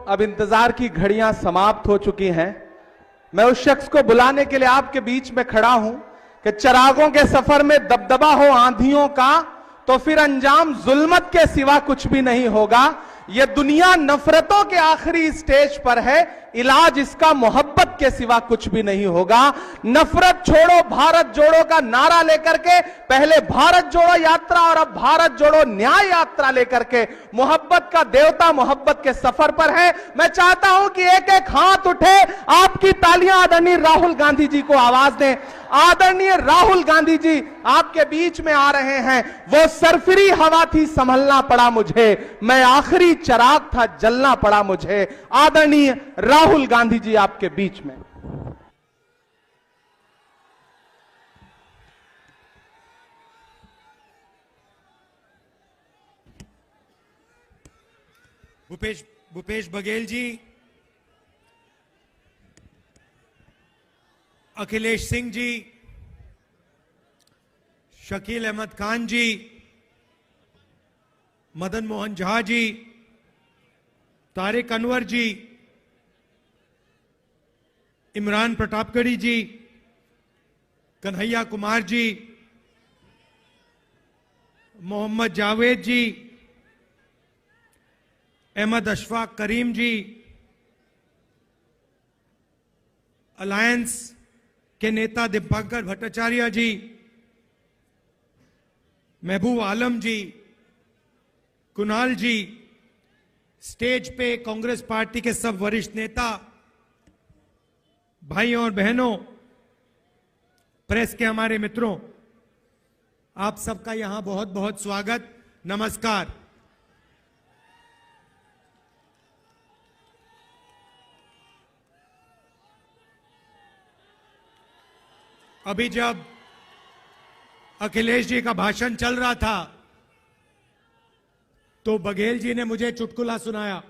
अब इंतजार की घड़ियां समाप्त हो चुकी हैं। मैं उस शख्स को बुलाने के लिए आपके बीच में खड़ा हूं कि चिरागों के सफर में दबदबा हो आंधियों का, तो फिर अंजाम जुल्मत के सिवा कुछ भी नहीं होगा। यह दुनिया नफरतों के आखिरी स्टेज पर है, इलाज इसका मोहब्बत के सिवा कुछ भी नहीं होगा। नफरत छोड़ो भारत जोड़ो का नारा लेकर के पहले भारत जोड़ो यात्रा और अब भारत जोड़ो न्याय यात्रा लेकर के मोहब्बत का देवता मोहब्बत के सफर पर है। मैं चाहता हूं कि एक एक हाथ उठे, आपकी तालियां आदरणीय राहुल गांधी जी को आवाज दें। आदरणीय राहुल गांधी जी आपके बीच में आ रहे हैं। वो सरफरी हवा थी, संभलना पड़ा मुझे, मैं आखिरी चिराग था, जलना पड़ा मुझे। आदरणीय राहुल गांधी जी आपके बीच में। भूपेश बघेल जी, अखिलेश सिंह जी, शकील अहमद खान जी, मदन मोहन झा जी, तारिक अनवर जी, इमरान प्रतापगढ़ी जी, कन्हैया कुमार जी, मोहम्मद जावेद जी, अहमद अशफाक करीम जी, अलायंस के नेता दीपंकर भट्टाचार्य जी, महबूब आलम जी, कुणाल जी, स्टेज पे कांग्रेस पार्टी के सब वरिष्ठ नेता, भाइयों और बहनों, प्रेस के हमारे मित्रों, आप सबका यहां बहुत बहुत स्वागत, नमस्कार। अभी जब अखिलेश जी का भाषण चल रहा था तो बघेल जी ने मुझे चुटकुला सुनाया।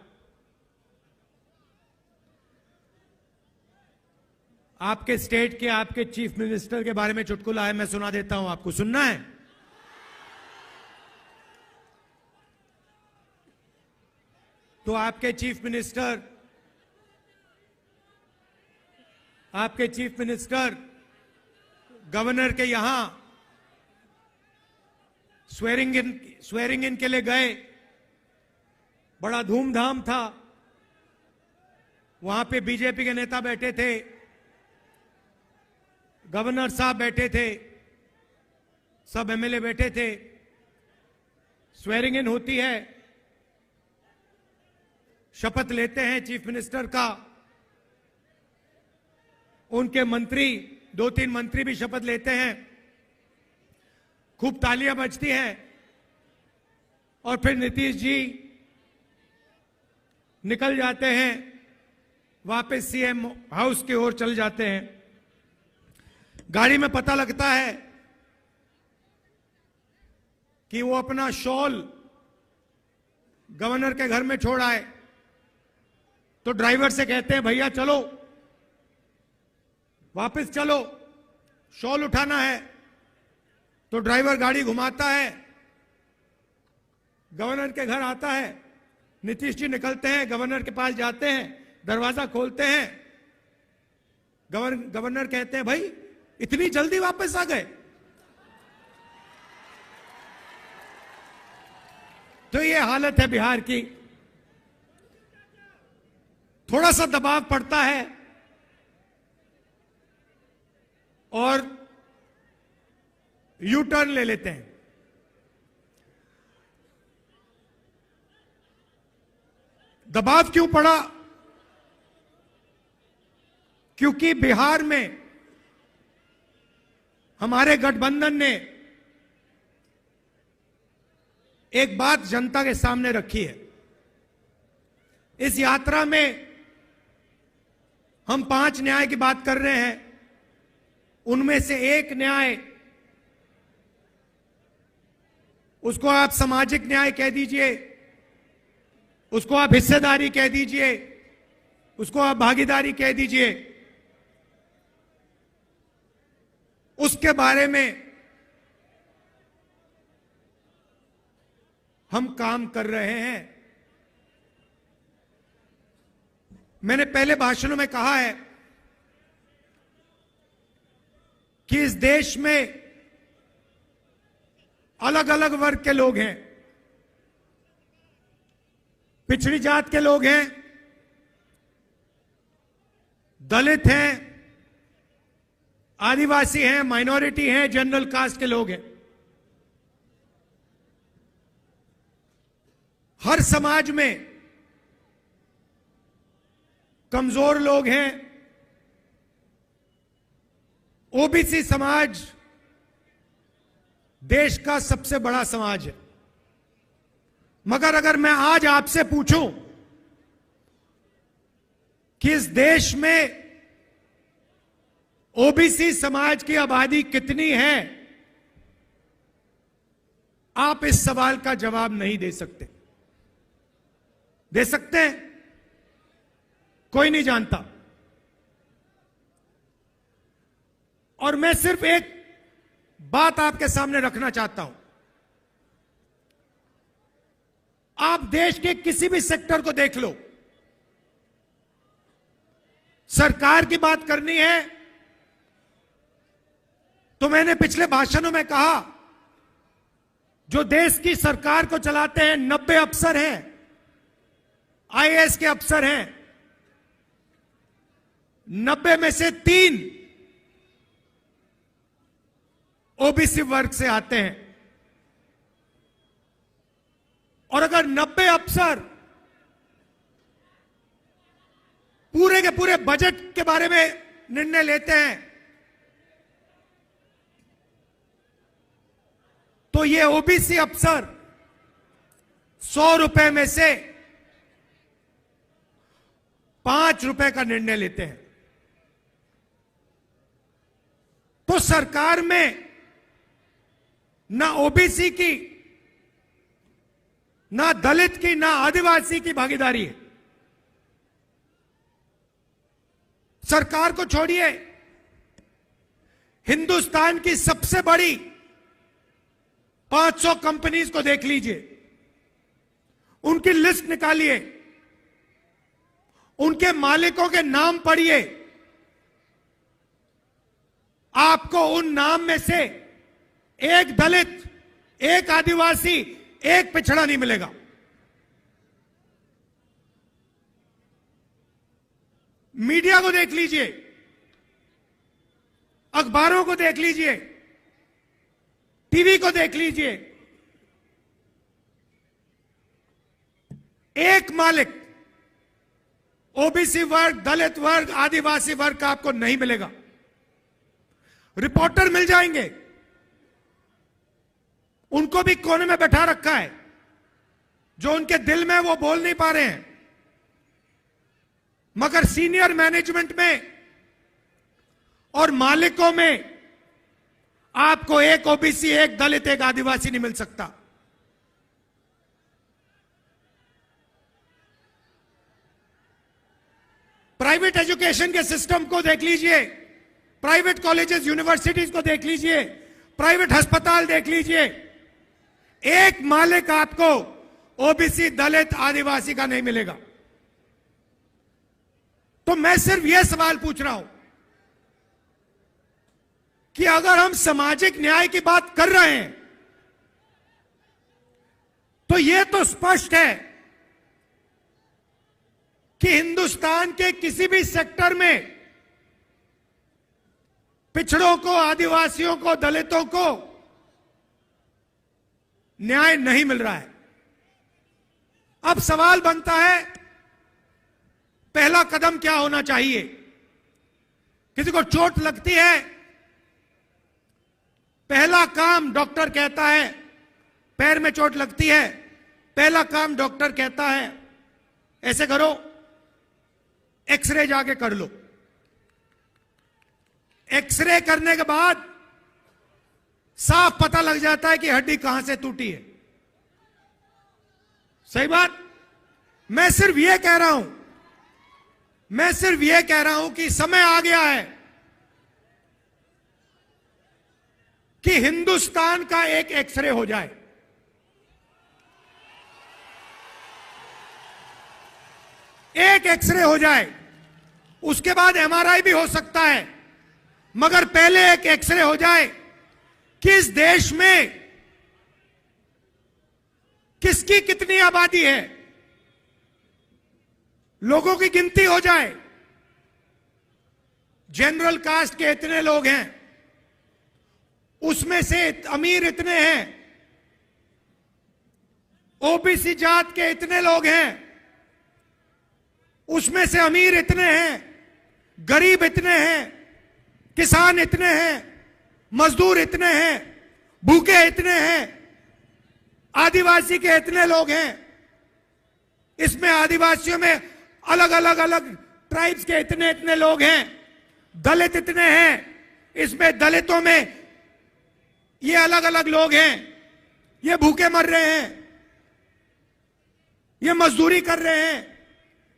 आपके स्टेट के आपके चीफ मिनिस्टर के बारे में चुटकुला है, मैं सुना देता हूं आपको, सुनना है? तो आपके चीफ मिनिस्टर गवर्नर के यहां स्वेरिंग इन के लिए गए, बड़ा धूमधाम था। वहां पे बीजेपी के नेता बैठे थे, गवर्नर साहब बैठे थे, सब एमएलए बैठे थे। स्वेरिंग इन होती है, शपथ लेते हैं चीफ मिनिस्टर का, उनके मंत्री, 2-3 मंत्री भी शपथ लेते हैं, खूब तालियां बजती हैं और फिर नीतीश जी निकल जाते हैं, वापस सीएम हाउस की ओर चल जाते हैं। गाड़ी में पता लगता है कि वो अपना शॉल गवर्नर के घर में छोड़ आए, तो ड्राइवर से कहते हैं भैया चलो वापस चलो, शॉल उठाना है। तो ड्राइवर गाड़ी घुमाता है, गवर्नर के घर आता है, नीतीश जी निकलते हैं, गवर्नर के पास जाते हैं, दरवाजा खोलते हैं, गवर्नर कहते हैं भाई इतनी जल्दी वापस आ गए? तो ये हालत है बिहार की। थोड़ा सा दबाव पड़ता है और यू टर्न ले लेते हैं। दबाव क्यों पड़ा? क्योंकि बिहार में हमारे गठबंधन ने एक बात जनता के सामने रखी है। इस यात्रा में हम 5 न्याय की बात कर रहे हैं, उनमें से एक न्याय, उसको आप सामाजिक न्याय कह दीजिए, उसको आप हिस्सेदारी कह दीजिए, उसको आप भागीदारी कह दीजिए, उसके बारे में हम काम कर रहे हैं। मैंने पहले भाषणों में कहा है कि इस देश में अलग अलग वर्ग के लोग हैं। पिछड़ी जात के लोग हैं, दलित हैं, आदिवासी हैं, माइनॉरिटी हैं, जनरल कास्ट के लोग हैं। हर समाज में कमजोर लोग हैं। ओबीसी समाज देश का सबसे बड़ा समाज है। मगर अगर मैं आज आपसे पूछूं कि इस देश में ओबीसी समाज की आबादी कितनी है, आप इस सवाल का जवाब नहीं दे सकते। दे सकते हैं? कोई नहीं जानता। और मैं सिर्फ एक बात आपके सामने रखना चाहता हूं। आप देश के किसी भी सेक्टर को देख लो, सरकार की बात करनी है तो मैंने पिछले भाषणों में कहा, जो देश की सरकार को चलाते हैं 90 अफसर हैं, आईएएस के अफसर हैं। 90 में से 3 ओबीसी वर्ग से आते हैं। और अगर 90 अफसर पूरे के पूरे बजट के बारे में निर्णय लेते हैं तो ये ओबीसी अफसर 100 रुपए में से 5 रुपए का निर्णय लेते हैं। तो सरकार में ना ओबीसी की, ना दलित की, ना आदिवासी की भागीदारी है। सरकार को छोड़िए, हिंदुस्तान की सबसे बड़ी 500 कंपनीज को देख लीजिए, उनकी लिस्ट निकालिए, उनके मालिकों के नाम पढ़िए। आपको उन नाम में से एक दलित, एक आदिवासी, एक पिछड़ा नहीं मिलेगा। मीडिया को देख लीजिए, अखबारों को देख लीजिए, टीवी को देख लीजिए, एक मालिक ओबीसी वर्ग, दलित वर्ग, आदिवासी वर्ग का आपको नहीं मिलेगा। रिपोर्टर मिल जाएंगे, उनको भी कोने में बैठा रखा है, जो उनके दिल में वो बोल नहीं पा रहे हैं। मगर सीनियर मैनेजमेंट में और मालिकों में आपको एक ओबीसी, एक दलित, एक आदिवासी नहीं मिल सकता। प्राइवेट एजुकेशन के सिस्टम को देख लीजिए, प्राइवेट कॉलेजेस, यूनिवर्सिटीज को देख लीजिए, प्राइवेट अस्पताल देख लीजिए, एक मालिक आपको ओबीसी, दलित, आदिवासी का नहीं मिलेगा। तो मैं सिर्फ यह सवाल पूछ रहा हूं कि अगर हम सामाजिक न्याय की बात कर रहे हैं तो यह तो स्पष्ट है कि हिंदुस्तान के किसी भी सेक्टर में पिछड़ों को, आदिवासियों को, दलितों को न्याय नहीं मिल रहा है। अब सवाल बनता है, पहला कदम क्या होना चाहिए? किसी को चोट लगती है, पहला काम डॉक्टर कहता है, पैर में चोट लगती है, पहला काम डॉक्टर कहता है ऐसे करो, एक्सरे जाके कर लो। एक्सरे करने के बाद साफ पता लग जाता है कि हड्डी कहां से टूटी है। सही बात? मैं सिर्फ यह कह रहा हूं, कि समय आ गया है कि हिंदुस्तान का एक एक्सरे हो जाए। एक एक्सरे हो जाए, उसके बाद एमआरआई भी हो सकता है, मगर पहले एक एक्सरे हो जाए कि इस देश में किसकी कितनी आबादी है, लोगों की गिनती हो जाए, जनरल कास्ट के इतने लोग हैं, उसमें से अमीर इतने हैं, ओबीसी जात के इतने लोग हैं, उसमें से अमीर इतने हैं, गरीब इतने हैं, किसान इतने हैं, मजदूर इतने हैं, भूखे इतने हैं, आदिवासी के इतने लोग हैं, इसमें आदिवासियों में अलग अलग ट्राइब्स के इतने इतने लोग हैं, दलित इतने हैं, इसमें दलितों में ये अलग अलग लोग हैं, ये भूखे मर रहे हैं, ये मजदूरी कर रहे हैं,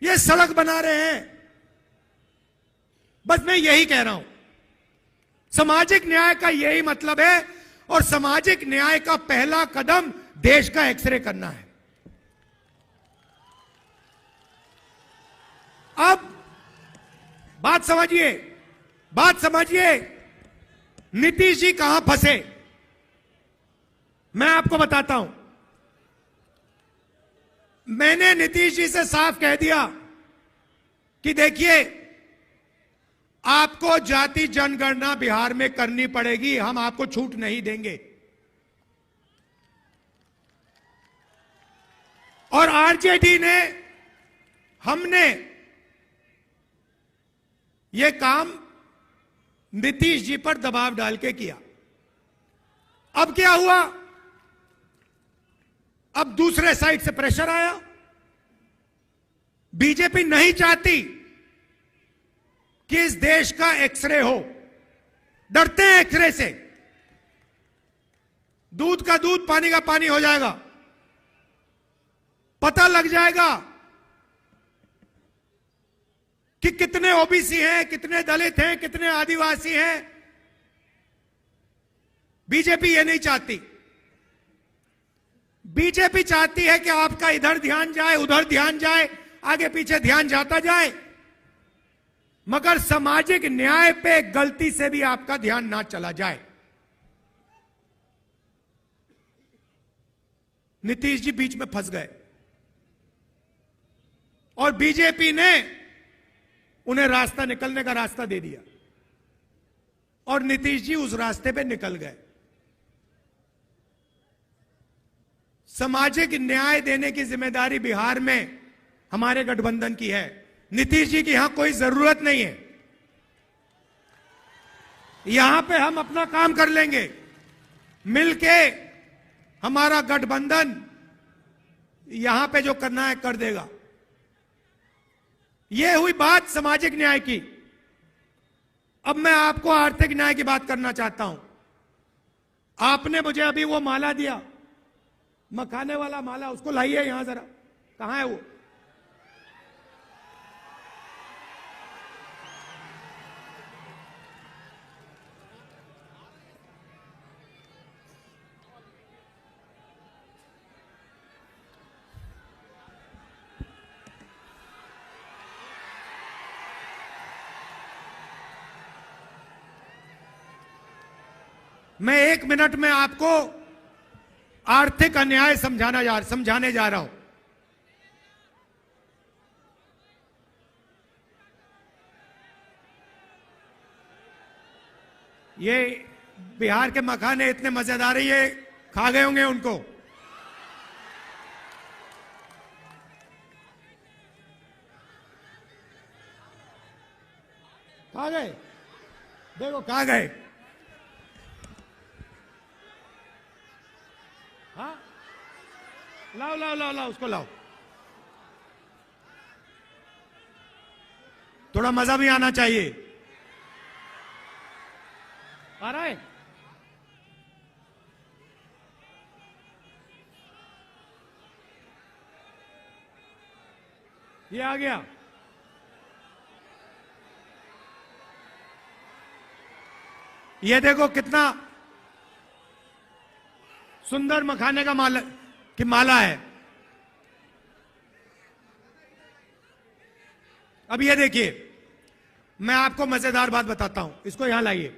ये सड़क बना रहे हैं। बस मैं यही कह रहा हूं, सामाजिक न्याय का यही मतलब है, और सामाजिक न्याय का पहला कदम देश का एक्सरे करना है। अब बात समझिए, नीतीश जी कहां फंसे, मैं आपको बताता हूं। मैंने नीतीश जी से साफ कह दिया कि देखिए, आपको जाति जनगणना बिहार में करनी पड़ेगी, हम आपको छूट नहीं देंगे। और आरजेडी ने, हमने यह काम नीतीश जी पर दबाव डाल के किया। अब क्या हुआ, अब दूसरे साइड से प्रेशर आया। बीजेपी नहीं चाहती कि इस देश का एक्सरे हो, डरते हैं एक्सरे से। दूध का दूध, पानी का पानी हो जाएगा, पता लग जाएगा कि कितने ओबीसी हैं, कितने दलित हैं, कितने आदिवासी हैं। बीजेपी ये नहीं चाहती। बीजेपी चाहती है कि आपका इधर ध्यान जाए, उधर ध्यान जाए, आगे पीछे ध्यान जाता जाए, मगर सामाजिक न्याय पे गलती से भी आपका ध्यान ना चला जाए। नीतीश जी बीच में फंस गए और बीजेपी ने उन्हें रास्ता, निकलने का रास्ता दे दिया, और नीतीश जी उस रास्ते पे निकल गए। सामाजिक न्याय देने की जिम्मेदारी बिहार में हमारे गठबंधन की है। नीतीश जी की यहां कोई जरूरत नहीं है, यहां पे हम अपना काम कर लेंगे मिलके। हमारा गठबंधन यहां पे जो करना है कर देगा। यह हुई बात सामाजिक न्याय की। अब मैं आपको आर्थिक न्याय की बात करना चाहता हूं। आपने मुझे अभी वो माला दिया, मखाने वाला माला, उसको लाइए यहां जरा। कहां है वो? मैं 1 मिनट में आपको आर्थिक अन्याय समझाने जा रहा हूं। ये बिहार के मखाने इतने मजेदार है, ये खा गए होंगे उनको। खा गए, देखो खा गए। हाँ, लाओ लाओ लाओ लाओ, उसको लाओ। थोड़ा मजा भी आना चाहिए। आ रहा है? ये आ गया। ये देखो कितना सुंदर मखाने का माला है। अब ये देखिए, मैं आपको मजेदार बात बताता हूं, इसको यहां लाइए।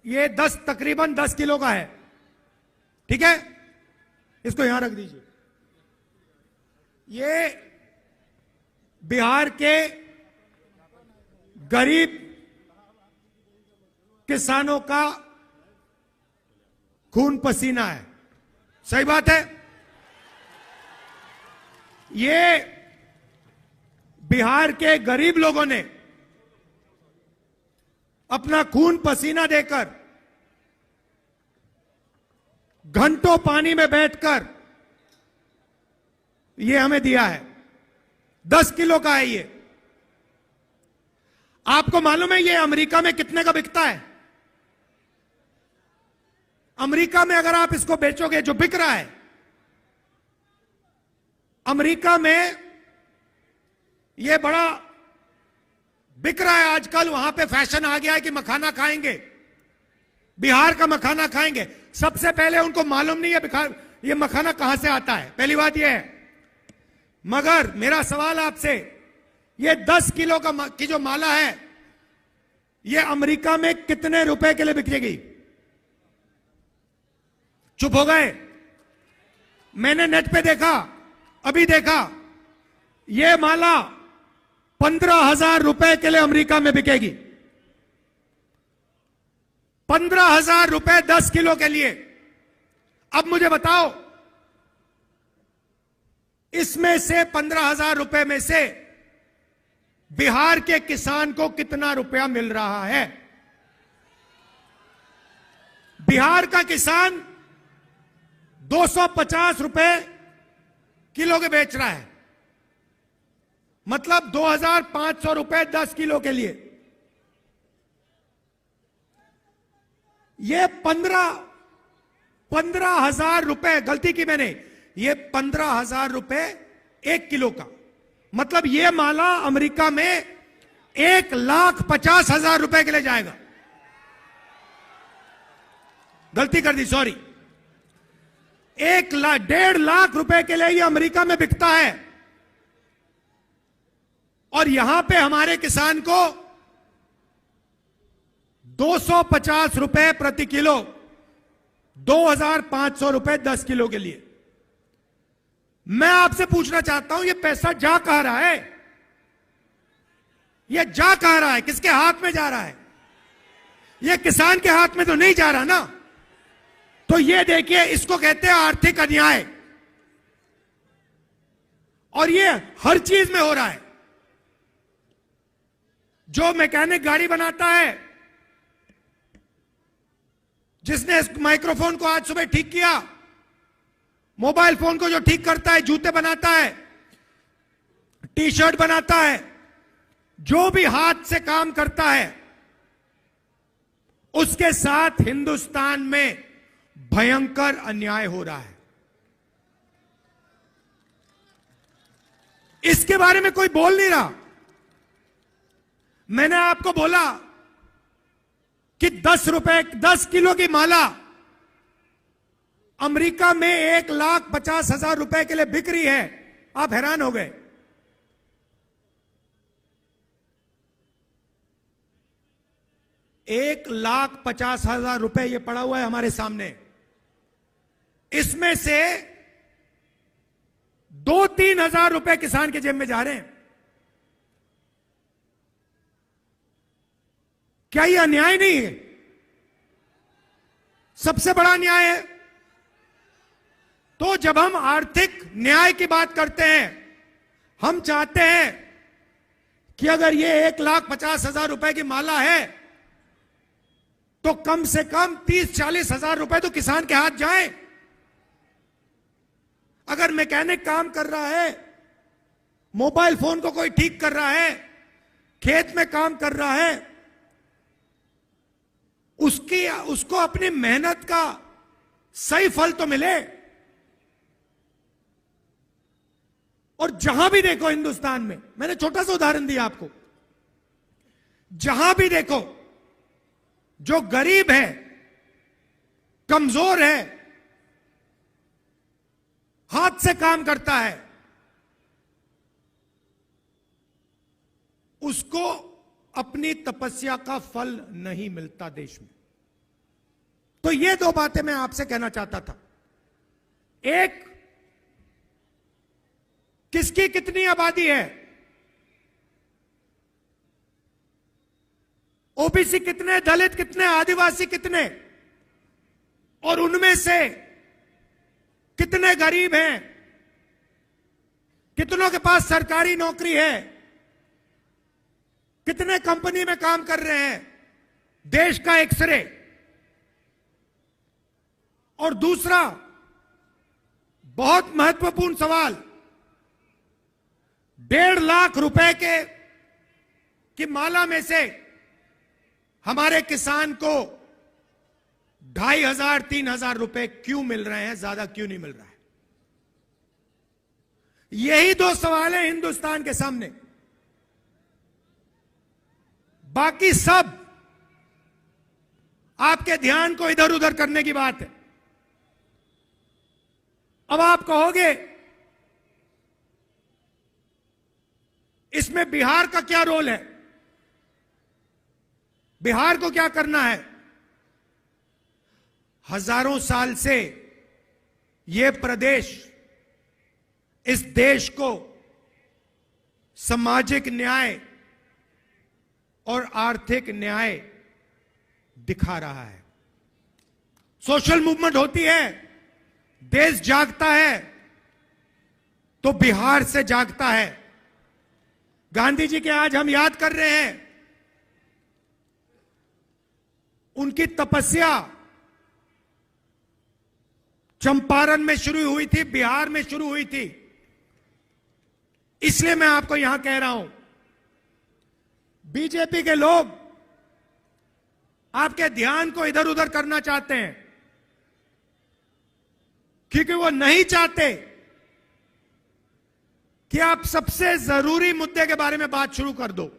ये 10 तकरीबन 10 किलो का है, ठीक है, इसको यहां रख दीजिए। ये बिहार के गरीब किसानों का खून पसीना है, सही बात है। ये बिहार के गरीब लोगों ने अपना खून पसीना देकर, घंटों पानी में बैठकर ये हमें दिया है। 10 किलो का है ये। आपको मालूम है ये अमेरिका में कितने का बिकता है? अमेरिका में अगर आप इसको बेचोगे, जो बिक रहा है अमेरिका में, ये बड़ा बिक रहा है आजकल। वहां पे फैशन आ गया है कि मखाना खाएंगे, बिहार का मखाना खाएंगे। सबसे पहले उनको मालूम नहीं है ये मखाना कहां से आता है, पहली बात यह है। मगर मेरा सवाल आपसे, ये 10 किलो की जो माला है, ये अमेरिका में कितने रुपए के लिए बिकेगी? चुप हो गए? मैंने नेट पे देखा, अभी देखा, ये माला 15,000 रुपए के लिए अमेरिका में बिकेगी। 15,000 रुपए 10 किलो के लिए। अब मुझे बताओ, इसमें से 15,000 रुपए में से बिहार के किसान को कितना रुपया मिल रहा है? बिहार का किसान 250 रुपए किलो के बेच रहा है, मतलब 2,500 रुपए 10 किलो के लिए। ये 15,000 रुपए, गलती की मैंने, ये 15,000 रुपए 1 किलो का, मतलब ये माला अमेरिका में 1,50,000 रुपए के लिए जाएगा। गलती कर दी, सॉरी। 1,50,000 लाख रुपए के लिए ये अमेरिका में बिकता है, और यहां पे हमारे किसान को 250 रुपए प्रति किलो, 2,500 रुपए 10 किलो के लिए। मैं आपसे पूछना चाहता हूं, ये पैसा जा कहां रहा है? ये जा कहां रहा है? किसके हाथ में जा रहा है? ये किसान के हाथ में तो नहीं जा रहा ना। तो ये देखिए, इसको कहते हैं आर्थिक अन्याय, और ये हर चीज में हो रहा है। जो मैकेनिक गाड़ी बनाता है, जिसने इस माइक्रोफोन को आज सुबह ठीक किया, मोबाइल फोन को जो ठीक करता है, जूते बनाता है, टी शर्ट बनाता है, जो भी हाथ से काम करता है, उसके साथ हिंदुस्तान में भयंकर अन्याय हो रहा है। इसके बारे में कोई बोल नहीं रहा। मैंने आपको बोला कि 10 किलो की माला अमेरिका में 1,50,000 रुपए के लिए बिक रही है। आप हैरान हो गए। $1,50,000 रुपए ये पड़ा हुआ है हमारे सामने। इसमें से 2-3 हजार रुपए किसान के जेब में जा रहे हैं। क्या ये अन्याय नहीं है? सबसे बड़ा अन्याय है। तो जब हम आर्थिक न्याय की बात करते हैं, हम चाहते हैं कि अगर ये 1,50,000 रुपए की माला है, तो कम से कम 30-40 हजार रुपए तो किसान के हाथ जाए। अगर मैकेनिक काम कर रहा है, मोबाइल फोन को कोई ठीक कर रहा है, खेत में काम कर रहा है, उसको अपनी मेहनत का सही फल तो मिले। और जहां भी देखो हिंदुस्तान में, मैंने छोटा सा उदाहरण दिया आपको, जहां भी देखो जो गरीब है, कमजोर है, हाथ से काम करता है, उसको अपनी तपस्या का फल नहीं मिलता देश में। तो ये दो बातें मैं आपसे कहना चाहता था। एक, किसकी कितनी आबादी है, ओबीसी कितने, दलित कितने, आदिवासी कितने, और उनमें से कितने गरीब हैं, कितनों के पास सरकारी नौकरी है, कितने कंपनी में काम कर रहे हैं, देश का एक्सरे। और दूसरा बहुत महत्वपूर्ण सवाल, 1.5 लाख रुपए की माला में से हमारे किसान को 2,500-3,000 रुपए क्यों मिल रहे हैं, ज्यादा क्यों नहीं मिल रहा है? यही दो सवाल हैं हिंदुस्तान के सामने। बाकी सब आपके ध्यान को इधर उधर करने की बात है। अब आप कहोगे इसमें बिहार का क्या रोल है, बिहार को क्या करना है? हजारों साल से यह प्रदेश इस देश को सामाजिक न्याय और आर्थिक न्याय दिखा रहा है। सोशल मूवमेंट होती है, देश जागता है, तो बिहार से जागता है। गांधी जी के आज हम याद कर रहे हैं, उनकी तपस्या चंपारण में शुरू हुई थी, बिहार में शुरू हुई थी। इसलिए मैं आपको यहां कह रहा हूं, बीजेपी के लोग आपके ध्यान को इधर उधर करना चाहते हैं, क्योंकि वो नहीं चाहते कि आप सबसे जरूरी मुद्दे के बारे में बात शुरू कर दो।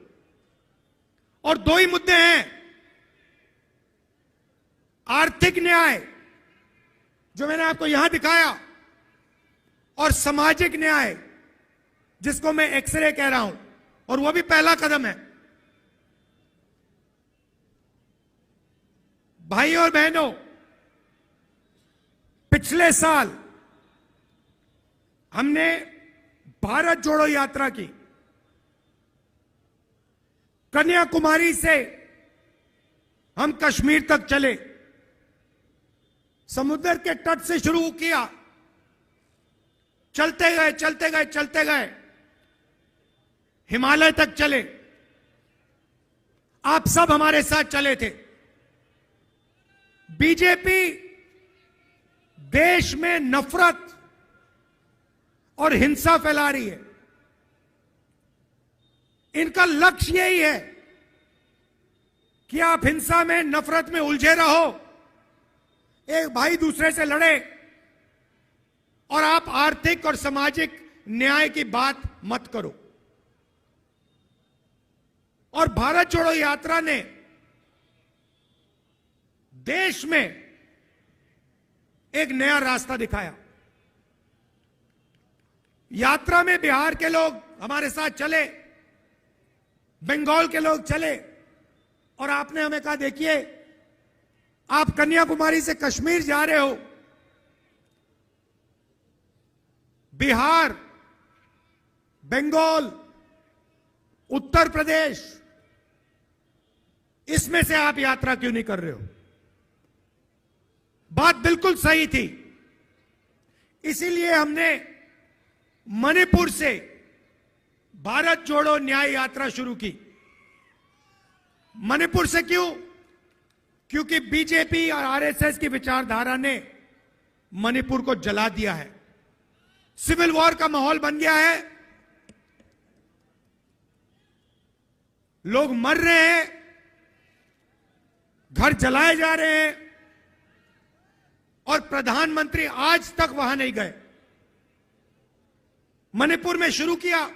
और दो ही मुद्दे हैं, आर्थिक न्याय जो मैंने आपको यहां दिखाया, और सामाजिक न्याय जिसको मैं एक्सरे कह रहा हूं, और वो भी पहला कदम है। भाई और बहनों, पिछले साल हमने भारत जोड़ो यात्रा की। कन्याकुमारी से हम कश्मीर तक चले, समुद्र के तट से शुरू किया, चलते गए चलते गए चलते गए, हिमालय तक चले। आप सब हमारे साथ चले थे। बीजेपी देश में नफरत और हिंसा फैला रही है। इनका लक्ष्य यही है कि आप हिंसा में, नफरत में उलझे रहो, एक भाई दूसरे से लड़े, और आप आर्थिक और सामाजिक न्याय की बात मत करो। और भारत जोड़ो यात्रा ने देश में एक नया रास्ता दिखाया। यात्रा में बिहार के लोग हमारे साथ चले, बंगाल के लोग चले, और आपने हमें कहा, देखिए आप कन्याकुमारी से कश्मीर जा रहे हो, बिहार, बंगाल, उत्तर प्रदेश, इसमें से आप यात्रा क्यों नहीं कर रहे हो? बात बिल्कुल सही थी। इसीलिए हमने मणिपुर से भारत जोड़ो न्याय यात्रा शुरू की। मणिपुर से क्यों? क्योंकि बीजेपी और आरएसएस की विचारधारा ने मणिपुर को जला दिया है। सिविल वॉर का माहौल बन गया है, लोग मर रहे हैं, घर जलाए जा रहे हैं, और प्रधानमंत्री आज तक वहां नहीं गए। मणिपुर में शुरू किया,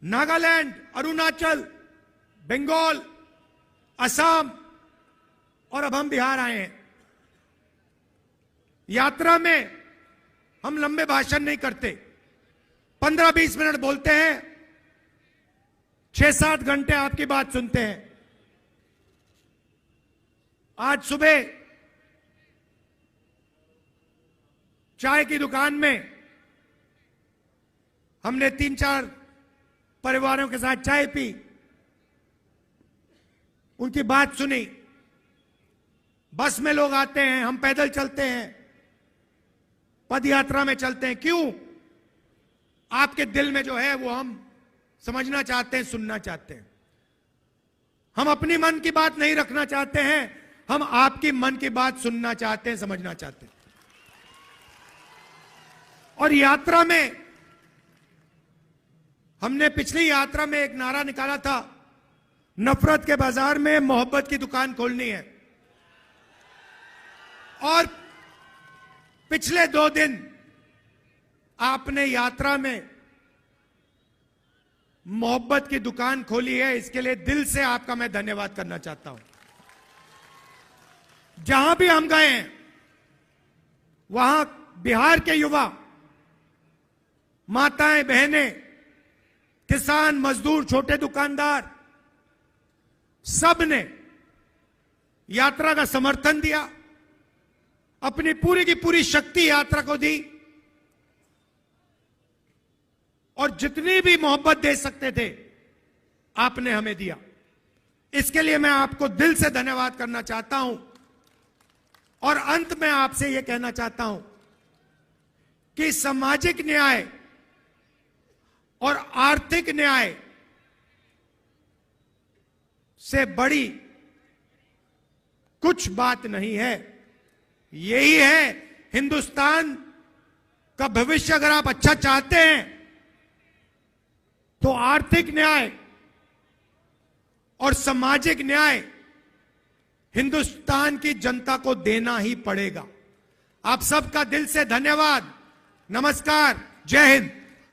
नागालैंड, अरुणाचल, बंगाल, असम, और अब हम बिहार आए हैं। यात्रा में हम लंबे भाषण नहीं करते, 15-20 मिनट बोलते हैं, 6-7 घंटे आपकी बात सुनते हैं। आज सुबह चाय की दुकान में हमने 3-4 परिवारों के साथ चाय पी, उनकी बात सुनी। बस में लोग आते हैं, हम पैदल चलते हैं, पद यात्रा में चलते हैं। क्यों? आपके दिल में जो है वो हम समझना चाहते हैं, सुनना चाहते हैं। हम अपनी मन की बात नहीं रखना चाहते हैं, हम आपकी मन की बात सुनना चाहते हैं, समझना चाहते हैं। और यात्रा में हमने पिछली यात्रा में एक नारा निकाला था, नफरत के बाजार में मोहब्बत की दुकान खोलनी है। और पिछले 2 दिन आपने यात्रा में मोहब्बत की दुकान खोली है, इसके लिए दिल से आपका मैं धन्यवाद करना चाहता हूं। जहां भी हम गए हैं वहां बिहार के युवा, माताएं, बहनें, किसान, मजदूर, छोटे दुकानदार, सब ने यात्रा का समर्थन दिया, अपनी पूरी की पूरी शक्ति यात्रा को दी और जितनी भी मोहब्बत दे सकते थे आपने हमें दिया। इसके लिए मैं आपको दिल से धन्यवाद करना चाहता हूं। और अंत में आपसे यह कहना चाहता हूं कि सामाजिक न्याय और आर्थिक न्याय से बड़ी कुछ बात नहीं है। यही है हिंदुस्तान का भविष्य। अगर आप अच्छा चाहते हैं तो आर्थिक न्याय और सामाजिक न्याय हिंदुस्तान की जनता को देना ही पड़ेगा। आप सबका दिल से धन्यवाद। नमस्कार। जय हिंद।